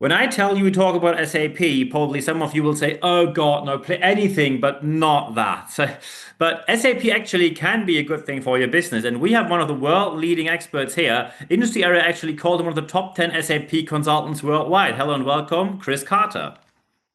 When I tell you we talk about SAP, probably some of you will say, "Oh God, no, play anything but not that." But SAP actually can be a good thing for your business, and we have one of the world-leading experts here. Industry area actually called him one of the top 10 SAP consultants worldwide. Hello and welcome, Chris Carter.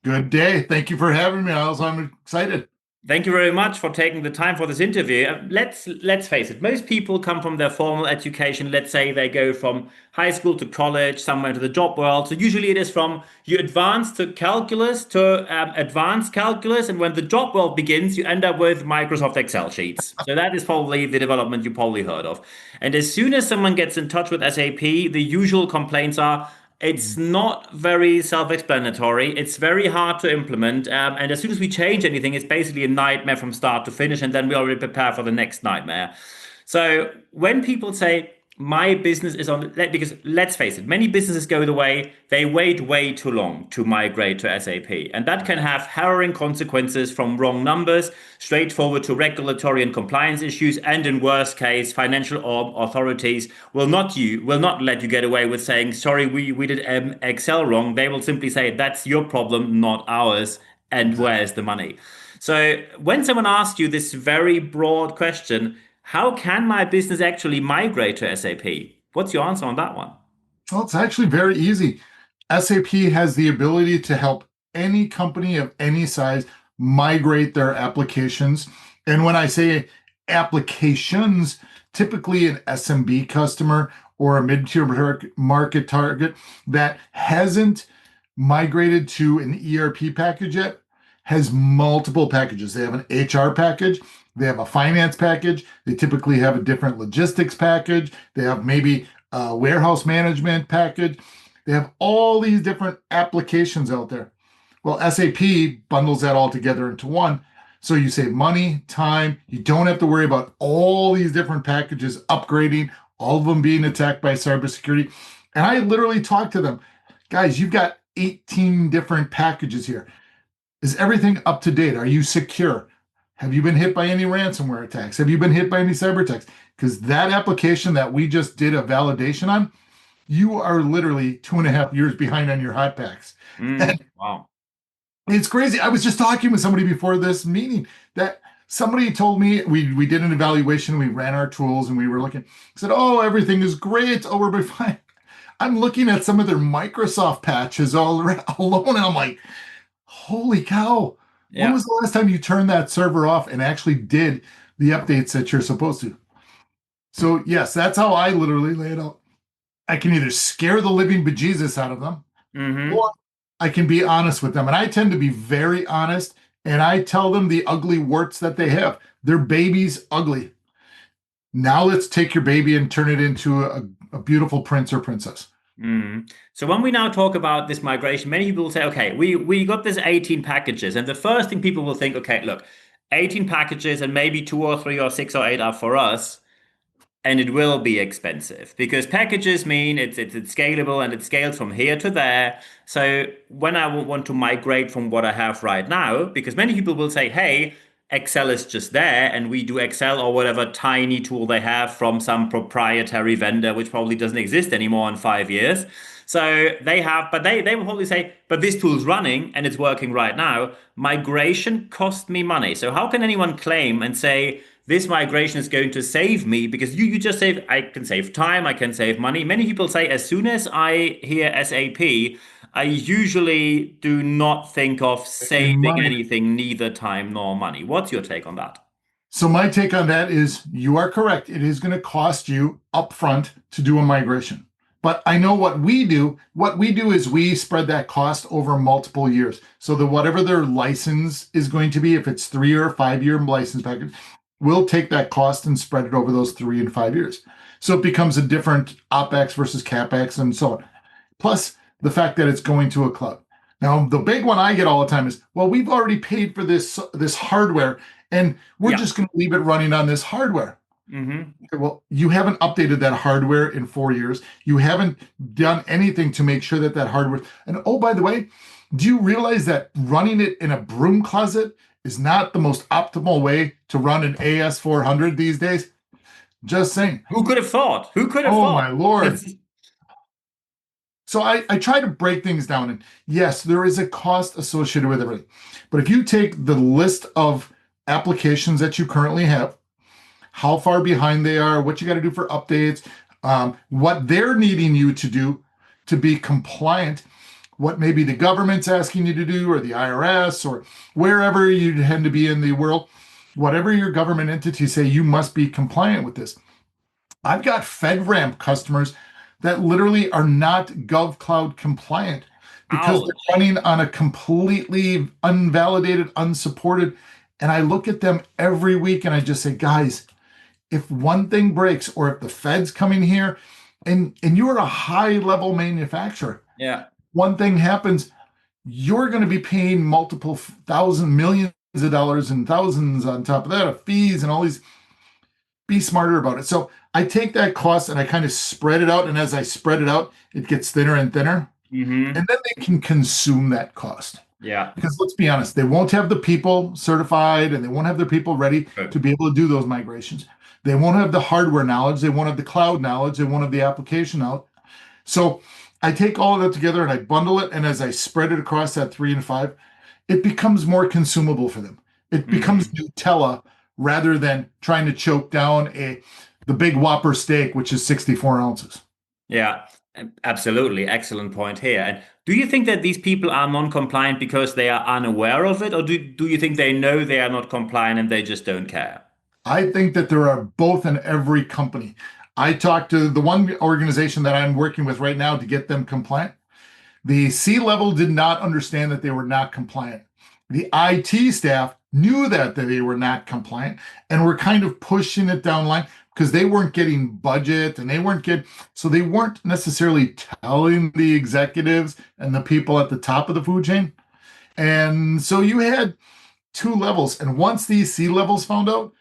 Good day. Thank you for having me, Miles. I'm excited. Thank you very much for taking the time for this interview. Let's face it. Most people come from their formal education. Let's say they go from high school to college, somewhere to the job world. So usually it is from you advance to calculus to advanced calculus, and when the job world begins, you end up with Microsoft Excel sheets. So that is probably the development you probably heard of. And as soon as someone gets in touch with SAP, the usual complaints are it's not very self-explanatory. It's very hard to implement. And as soon as we change anything, it's basically a nightmare from start to finish. And then we already prepare for the next nightmare. So when people say my business is on, because let's face it, many businesses go the way they wait way too long to migrate to SAP. And that can have harrowing consequences from wrong numbers, straightforward to regulatory and compliance issues, and in worst case, financial authorities will not let you get away with saying, sorry, we did Excel wrong. They will simply say, that's your problem, not ours. And Exactly. where's the money? So when someone asks you this very broad question, how can my business actually migrate to SAP? What's your answer on that one? Well, it's actually very easy. SAP has the ability to help any company of any size migrate their applications. And when I say applications, typically an SMB customer or a mid-tier market target that hasn't migrated to an ERP package yet has multiple packages. They have an HR package, they have a finance package, they typically have a different logistics package, they have maybe a warehouse management package. They have all these different applications out there. Well, SAP bundles that all together into one. So you save money, time. You don't have to worry about all these different packages upgrading, all of them being attacked by cybersecurity. And I literally talk to them, guys, you've got 18 different packages here. Is everything up to date? Are you secure? Have you been hit by any ransomware attacks? Have you been hit by any cyber attacks? Because that application that we just did a validation on, you are literally 2.5 years behind on your hot packs. And Wow. it's crazy. I was just talking with somebody before this meeting that somebody told me we did an evaluation, we ran our tools, and we were looking, said, oh, everything is great. Oh, we're fine. I'm looking at some of their Microsoft patches all alone, and I'm like, holy cow. When Yeah. was the last time you turned that server off and actually did the updates that you're supposed to? So, yes, that's how I literally lay it out. I can either scare the living bejesus out of them Hmm. or I can be honest with them. And I tend to be very honest and I tell them the ugly warts that they have. Their baby's ugly. Now let's take your baby and turn it into a beautiful prince or princess. Mm. So when we now talk about this migration, many people will say, okay, we got this 18 packages. And the first thing people will think, okay, look, 18 packages and maybe two or three or six or eight are for us. And it will be expensive because packages mean it's scalable and it scales from here to there. So when I want to migrate from what I have right now, because many people will say, hey, Excel is just there and we do Excel or whatever tiny tool they have from some proprietary vendor, which probably doesn't exist anymore in 5 years. So they have, but they will probably say, but this tool's running and it's working right now. Migration cost me money. So how can anyone claim and say, this migration is going to save me because you just save, I can save time, I can save money. Many people say as soon as I hear SAP, I usually do not think of And saving money. anything, neither time nor money. What's your take on that? So my take on that is you are correct. It is going to cost you upfront to do a migration. But I know what we do. What we do is we spread that cost over multiple years. So that whatever their license is going to be, if it's 3 or 5 year license package, we'll take that cost and spread it over those 3 and 5 years. So it becomes a different OpEx versus CapEx and so on. Plus the fact that it's going to a cloud. Now, the big one I get all the time is, well, we've already paid for this hardware and we're Yeah. just going to leave it running on this hardware. Hmm. Okay, well, you haven't updated that hardware in 4 years. You haven't done anything to make sure that that hardware. And oh, by the way, do you realize that running it in a broom closet is not the most optimal way to run an AS400 these days? Just saying. Who could have thought? Who could have Oh thought? my lord. This is, So I try to break things down. And yes, there is a cost associated with everything. But if you take the list of applications that you currently have, how far behind they are, what you got to do for updates, what they're needing you to do to be compliant, what maybe the government's asking you to do, or the IRS, or wherever you tend to be in the world, whatever your government entities say, you must be compliant with this. I've got FedRAMP customers that literally are not GovCloud compliant because they're Ouch. running on a completely unvalidated, unsupported. And I look at them every week and I just say, guys, if one thing breaks, or if the Fed's coming here, and you're a high level manufacturer, Yeah. one thing happens, you're going to be paying multiple thousand millions of dollars and thousands on top of that of fees and all these. Be smarter about it. So I take that cost and I kind of spread it out. And as I spread it out, it gets thinner and thinner. Hmm. And then they can consume that cost. Yeah. Because let's be honest, they won't have the people certified and they won't have their people ready to Good. be able to do those migrations. They won't have the hardware knowledge. They won't have the cloud knowledge. They won't have the application knowledge. So I take all of that together and I bundle it. And as I spread it across that 3 and 5, it becomes more consumable for them. It becomes Hmm. Nutella rather than trying to choke down the big Whopper steak, which is 64 ounces. Yeah. Absolutely. Excellent point here. And do you think that these people are non-compliant because they are unaware of it, or do you think they know they are not compliant and they just don't care? I think that there are both in every company. I talked to the one organization that I'm working with right now to get them compliant. The C level did not understand that they were not compliant. The IT staff knew that they were not compliant and were kind of pushing it down line because they weren't getting budget and so they weren't necessarily telling the executives and the people at the top of the food chain. And so you had two levels. And once these C levels found out,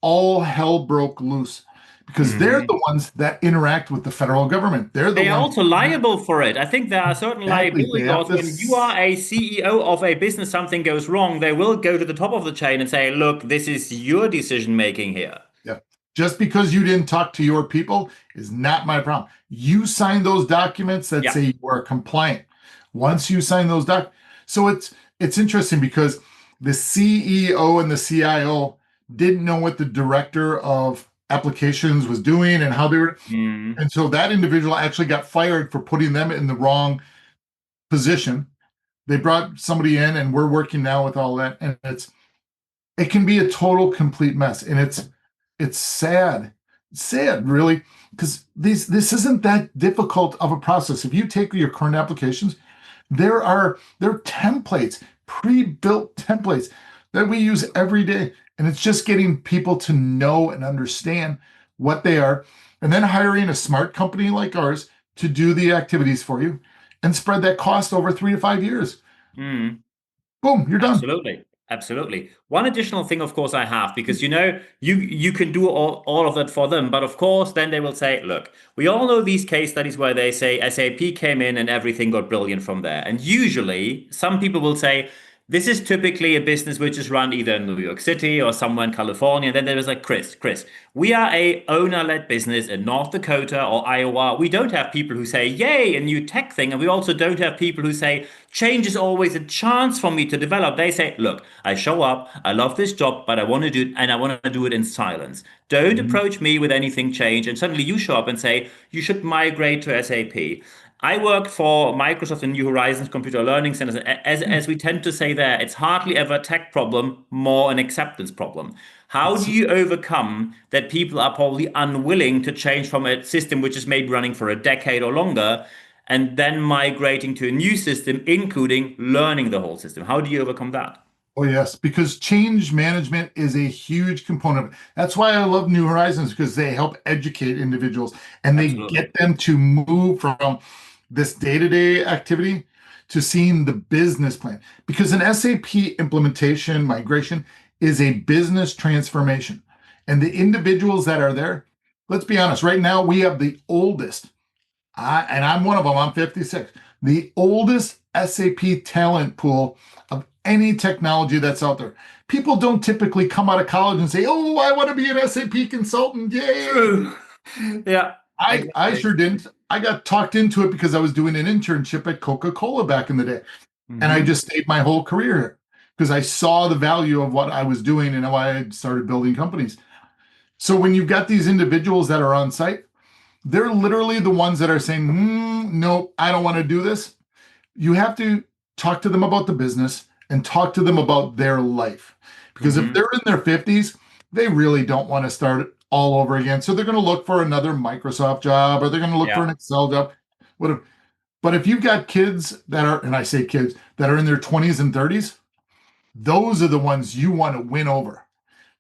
all hell broke loose because they're Hmm. the ones that interact with the federal government. They're the They are ones also liable for it. I think there are certain exactly. They liability have laws. to. When you are a CEO of a business, something goes wrong, they will go to the top of the chain and say, look, this is your decision making here. Yeah. Just because you didn't talk to your people is not my problem. You signed those documents that Yeah. say you are compliant. Once you sign those so it's interesting because the CEO and the CIO didn't know what the director of applications was doing and how they were. Mm. And so that individual actually got fired for putting them in the wrong position. They brought somebody in and we're working now with all that. And it can be a total complete mess. And it's sad. It's sad, really, because this isn't that difficult of a process. If you take your current applications, there are templates, pre-built templates that we use every day. And it's just getting people to know and understand what they are, and then hiring a smart company like ours to do the activities for you and spread that cost over 3 to 5 years. Mm. Boom, you're done. Absolutely. Absolutely. One additional thing, of course, I have, because you can do all of that for them, but of course, then they will say, look, we all know these case studies where they say SAP came in and everything got brilliant from there. And usually some people will say, this is typically a business which is run either in New York City or somewhere in California. And then there was like, Chris, we are a owner-led business in North Dakota or Iowa. We don't have people who say, yay, a new tech thing. And we also don't have people who say, change is always a chance for me to develop. They say, look, I show up, I love this job, but I want to do it and I want to do it in silence. Don't Mhm. approach me with anything change. And suddenly you show up and say, you should migrate to SAP. I work for Microsoft and New Horizons Computer Learning Centers. As we tend to say there, it's hardly ever a tech problem, more an acceptance problem. How do It's you overcome that people are probably unwilling to change from a system which is maybe running for a decade or longer and then migrating to a new system, including learning the whole system? How do you overcome that? Oh, yes, because change management is a huge component. That's why I love New Horizons because they help educate individuals and they Absolutely. get them to move from this day-to-day activity to seeing the business plan. Because an SAP implementation migration is a business transformation. And the individuals that are there, let's be honest, right now we have the oldest, and I'm one of them, I'm 56, the oldest SAP talent pool of any technology that's out there. People don't typically come out of college and say, "Oh, I want to be an SAP consultant." Yay. True. Yeah, I exactly. sure didn't. I got talked into it because I was doing an internship at Coca-Cola back in the day. And I Hmm. just stayed my whole career here because I saw the value of what I was doing and why I had started building companies. So when you've got these individuals that are on site, they're literally the ones that are saying, no, I don't want to do this. You have to talk to them about the business and talk to them about their life. Because if Hmm. they're in their 50s, they really don't want to start all over again. So they're going to look for another Microsoft job or they're going to look for Yeah. an Excel job. Whatever. But if you've got kids that are, and I say kids, that are in their 20s and 30s, those are the ones you want to win over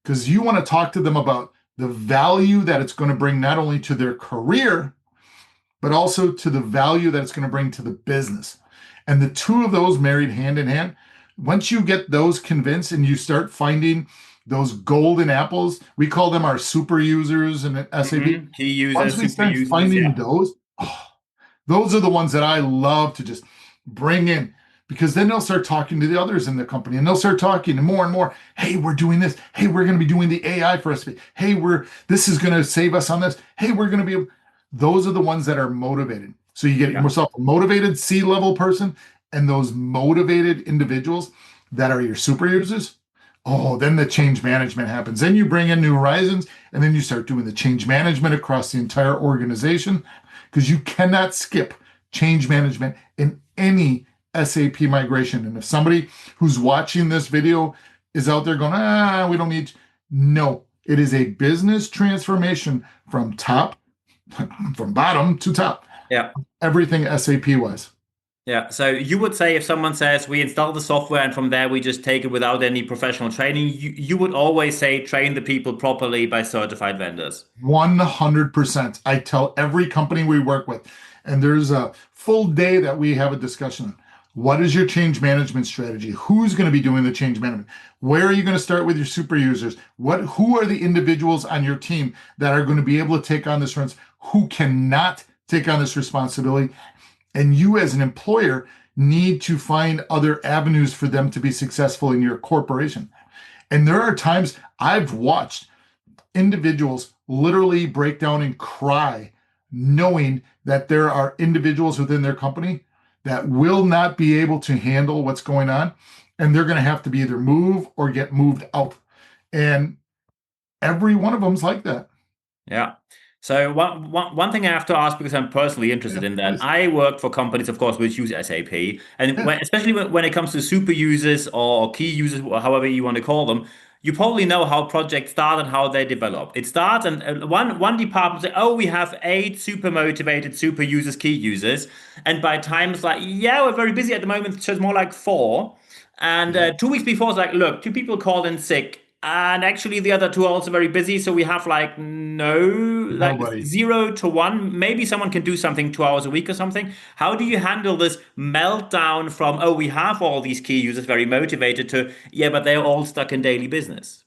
because you want to talk to them about the value that it's going to bring not only to their career, but also to the value that it's going to bring to the business. And the two of those married hand in hand, once you get those convinced and you start finding those golden apples, we call them our super users in SAP. Hmm. Key Once users, we super start users. finding Yeah. those, oh, those are the ones that I love to just bring in because then they'll start talking to the others in the company and they'll start talking and more. Hey, we're doing this. Hey, we're going to be doing the AI for us. Hey, this is going to save us on this. Hey, we're going to be. Those are the ones that are motivated. So you get Yeah. yourself a motivated C-level person and those motivated individuals that are your super users. Oh, then the change management happens. Then you bring in New Horizons and then you start doing the change management across the entire organization because you cannot skip change management in any SAP migration. And if somebody who's watching this video is out there going, we don't need, no, it is a business transformation from top, from bottom to top, Yeah. everything SAP wise. Yeah. So you would say if someone says we install the software and from there we just take it without any professional training, you would always say train the people properly by certified vendors. 100%. I tell every company we work with, and there's a full day that we have a discussion on. What is your change management strategy? Who's going to be doing the change management? Where are you going to start with your super users? Who are the individuals on your team that are going to be able to take on this responsibility? Who cannot take on this responsibility? And you as an employer need to find other avenues for them to be successful in your corporation. And there are times I've watched individuals literally break down and cry, knowing that there are individuals within their company that will not be able to handle what's going on. And they're going to have to be either move or get moved out. And every one of them's like that. Yeah. So one thing I have to ask because I'm personally Yeah, interested in that. please. I work for companies, of course, which use SAP, and Yeah. especially when it comes to super users or key users, or however you want to call them, you probably know how projects start and how they develop. It starts and one department say, "Oh, we have eight super motivated super users, key users," and by time it's like, "Yeah, we're very busy at the moment, so it's more like four." And Yeah. 2 weeks before, it's like, look, two people called in sick. And actually, the other two are also very busy. So we have like no, like Nobody. 0 to 1. Maybe someone can do something 2 hours a week or something. How do you handle this meltdown from, oh, we have all these key users very motivated to, yeah, but they're all stuck in daily business?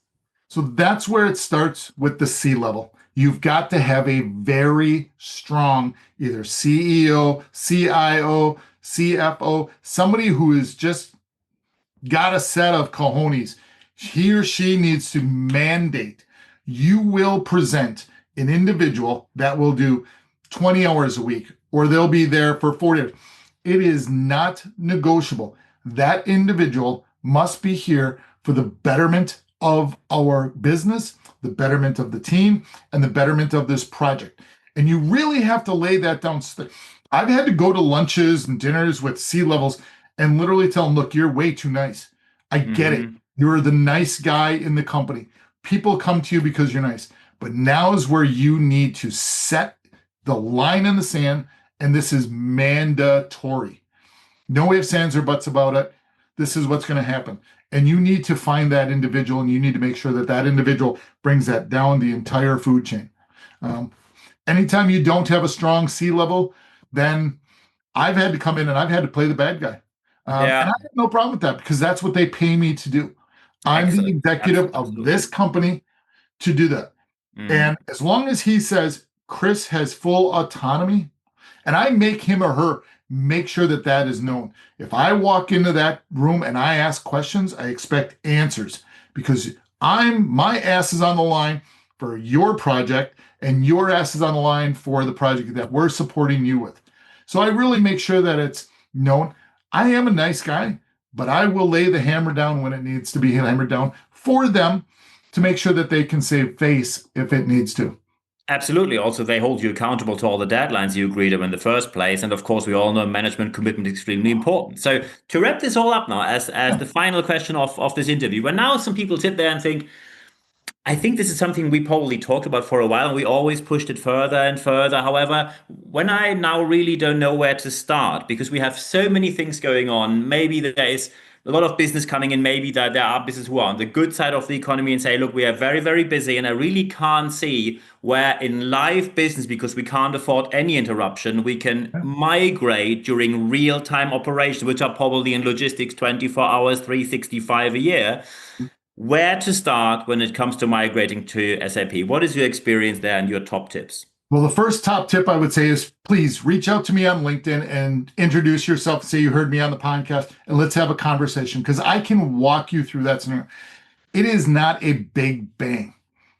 So that's where it starts with the C level. You've got to have a very strong either CEO, CIO, CFO, somebody who is just got a set of cojones. He or she needs to mandate. You will present an individual that will do 20 hours a week, or they'll be there for 40 hours. It is not negotiable. That individual must be here for the betterment of our business, the betterment of the team, and the betterment of this project. And you really have to lay that down. I've had to go to lunches and dinners with C levels and literally tell them, look, you're way too nice. I get it. Hmm. You're the nice guy in the company. People come to you because you're nice. But now is where you need to set the line in the sand, and this is mandatory. No ifs, ands, or buts about it. This is what's going to happen. And you need to find that individual, and you need to make sure that that individual brings that down the entire food chain. Um, Anytime you don't have a strong C level, then I've had to come in and I've had to play the bad guy. And I Yeah. have no problem with that because that's what they pay me to do. I'm the Excellent. executive of this Absolutely. company to do that. And Mm. as long as he says Chris has full autonomy, and I make him or her make sure that that is known. If I walk into that room and I ask questions, I expect answers because my ass is on the line for your project and your ass is on the line for the project that we're supporting you with. So I really make sure that it's known. I am a nice guy, but I will lay the hammer down when it needs to be hammered down for them to make sure that they can save face if it needs to. Absolutely. Also, they hold you accountable to all the deadlines you agreed on in the first place. And of course, we all know management commitment is extremely important. So to wrap this all up now, as Yeah. the final question of this interview, when now some people sit there and think, I think this is something we probably talked about for a while, and we always pushed it further and further. However, when I now really don't know where to start, because we have so many things going on, maybe there is a lot of business coming in, maybe that there are businesses who are on the good side of the economy and say, look, we are very, very busy, and I really can't see where in live business, because we can't afford any interruption, we can migrate during real-time operations, which are probably in logistics 24 hours, 365 a year. Where to start when it comes to migrating to SAP? What is your experience there and your top tips? Well, the first top tip I would say is please reach out to me on LinkedIn and introduce yourself, say you heard me on the podcast, and let's have a conversation because I can walk you through that scenario. It is not a big bang.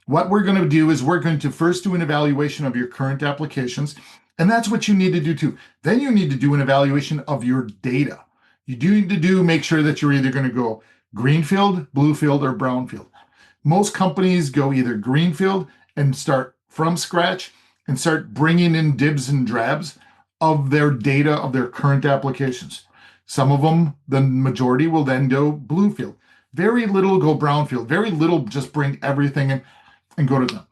What we're going to do is we're going to first do an evaluation of your current applications, and that's what you need to do too. Then you need to do an evaluation of your data. You do need to make sure that you're either going to go greenfield, bluefield, or brownfield. Most companies go either greenfield and start from scratch and start bringing in dibs and drabs of their data of their current applications. Some of them, the majority, will then go bluefield. Very little go brownfield. Very little just bring everything in and go to them.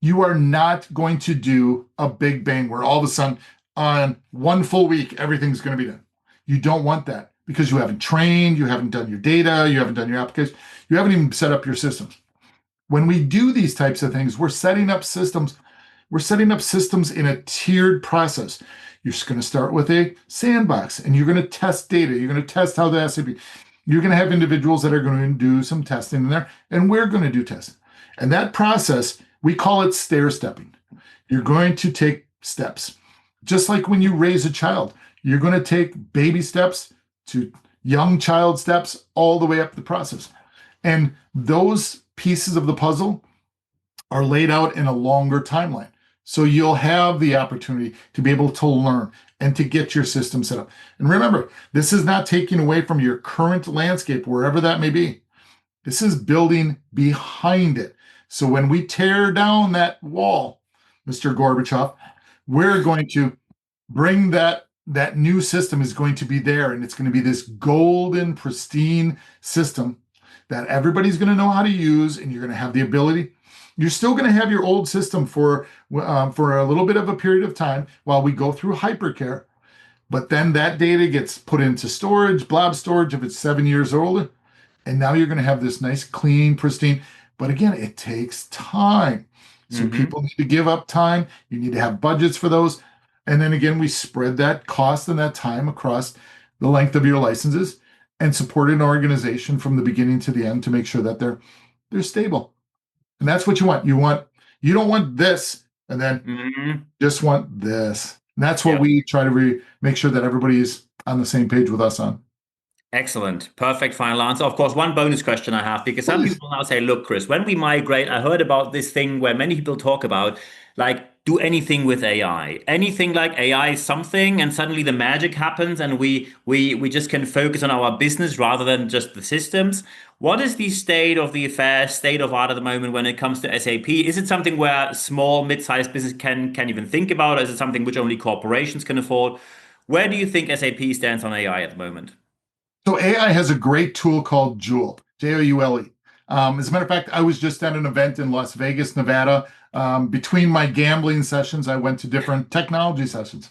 You are not going to do a big bang where all of a sudden on one full week, everything's going to be done. You don't want that because you haven't trained, you haven't done your data, you haven't done your application, you haven't even set up your systems. When we do these types of things, we're setting up systems. We're setting up systems in a tiered process. You're just going to start with a sandbox and you're going to test data. You're going to test how the SAP. You're going to have individuals that are going to do some testing in there, and we're going to do testing. And that process, we call it stair stepping. You're going to take steps. Just like when you raise a child, you're going to take baby steps to young child steps all the way up the process. And those pieces of the puzzle are laid out in a longer timeline. So you'll have the opportunity to be able to learn and to get your system set up. And remember, this is not taking away from your current landscape, wherever that may be. This is building behind it. So when we tear down that wall, Mr. Gorbachev, we're going to bring that new system is going to be there, and it's going to be this golden, pristine system that everybody's going to know how to use, and you're going to have the ability. You're still going to have your old system for a little bit of a period of time while we go through hypercare, but then that data gets put into storage, blob storage if it's 7 years old, and now you're going to have this nice, clean, pristine. But again, it takes time. So people need to give up time. You need to have budgets for those. And then again, we spread that cost and that time across the length of your licenses and support an organization from the beginning to the end to make sure that they're stable. And that's what you want. You don't want this and then just want this. And that's what we try to make sure that everybody's on the same page with us on. Excellent. Perfect final answer. Of course, one bonus question I have, because some people now say, look, Chris, when we migrate, I heard about this thing where many people talk about, like, do anything with AI. Anything like AI is something, and suddenly the magic happens, and we just can focus on our business rather than just the systems. What is the state of the affair, state of art at the moment when it comes to SAP? Is it something where small, mid-sized business can even think about? Or is it something which only corporations can afford? Where do you think SAP stands on AI at the moment? So AI has a great tool called Joule, Joule. As a matter of fact, I was just at an event in Las Vegas, Nevada. Between my gambling sessions, I went to different technology sessions.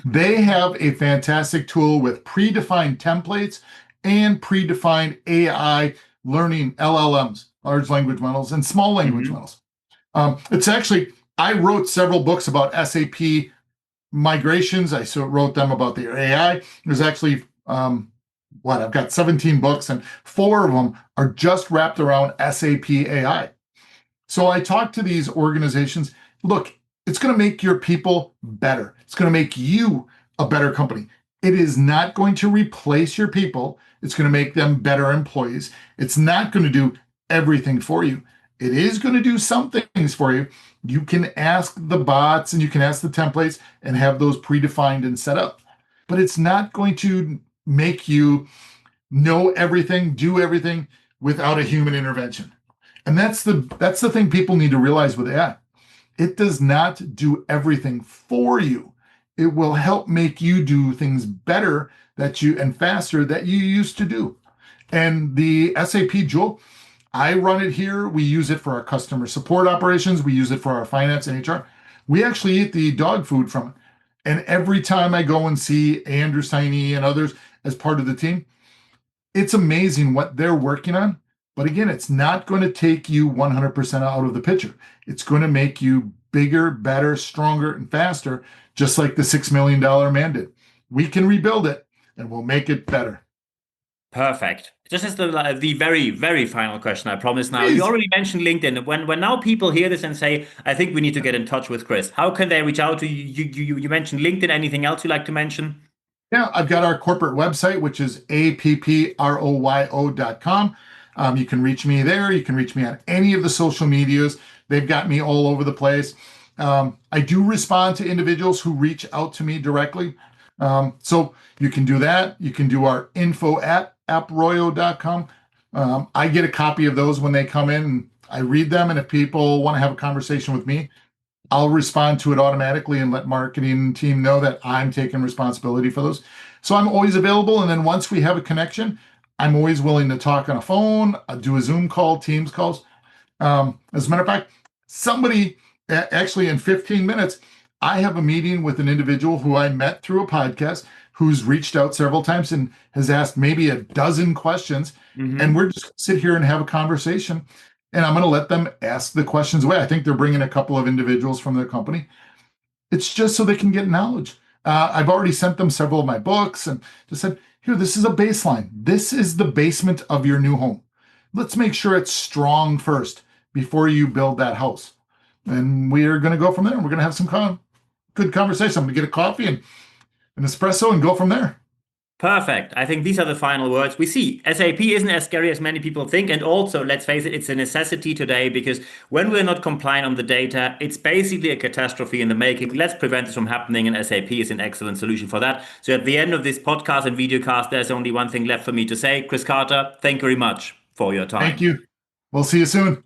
They have a fantastic tool with predefined templates and predefined AI learning LLMs, large language models, and small language models. It's actually, I wrote several books about SAP migrations. I wrote them about the AI. There's actually I've got 17 books, and 4 of them are just wrapped around SAP AI. So I talk to these organizations. Look, it's going to make your people better. It's going to make you a better company. It is not going to replace your people. It's going to make them better employees. It's not going to do everything for you. It is going to do some things for you. You can ask the bots and you can ask the templates and have those predefined and set up, but it's not going to make you know everything, do everything without a human intervention. And that's the thing people need to realize with AI. It does not do everything for you. It will help make you do things better that you and faster that you used to do. And the SAP Joule, I run it here. We use it for our customer support operations. We use it for our finance and HR. We actually eat the dog food from it. And every time I go and see Andrew Steiny and others as part of the team, it's amazing what they're working on. But again, it's not going to take you 100% out of the picture. It's going to make you bigger, better, stronger, and faster, just like the $6 million man did. We can rebuild it and we'll make it better. Perfect. This is the very, very final question, I promise now. Please. You already mentioned LinkedIn. When now people hear this and say, I think we need to get in touch with Chris, how can they reach out to you? You mentioned LinkedIn. Anything else you'd like to mention? Yeah, I've got our corporate website, which is approyo.com. You can reach me there. You can reach me on any of the social medias. They've got me all over the place. I do respond to individuals who reach out to me directly. So you can do that. You can do our info@approyo.com. I get a copy of those when they come in, and I read them. And if people want to have a conversation with me, I'll respond to it automatically and let marketing team know that I'm taking responsibility for those. So I'm always available. And then once we have a connection, I'm always willing to talk on a phone, do a Zoom call, Teams calls. As a matter of fact, somebody actually in 15 minutes, I have a meeting with an individual who I met through a podcast who's reached out several times and has asked maybe a dozen questions. And we're just going to sit here and have a conversation. And I'm going to let them ask the questions away. I think they're bringing a couple of individuals from their company. It's just so they can get knowledge. I've already sent them several of my books and just said, here, this is a baseline. This is the basement of your new home. Let's make sure it's strong first before you build that house. And we are going to go from there. We're going to have some good conversation. I'm going to get a coffee and an espresso and go from there. Perfect. I think these are the final words. We see SAP isn't as scary as many people think. And also, let's face it, it's a necessity today because when we're not compliant on the data, it's basically a catastrophe in the making. Let's prevent this from happening, and SAP is an excellent solution for that. So at the end of this podcast and videocast, there's only one thing left for me to say. Chris Carter, thank you very much for your time. Thank you. We'll see you soon.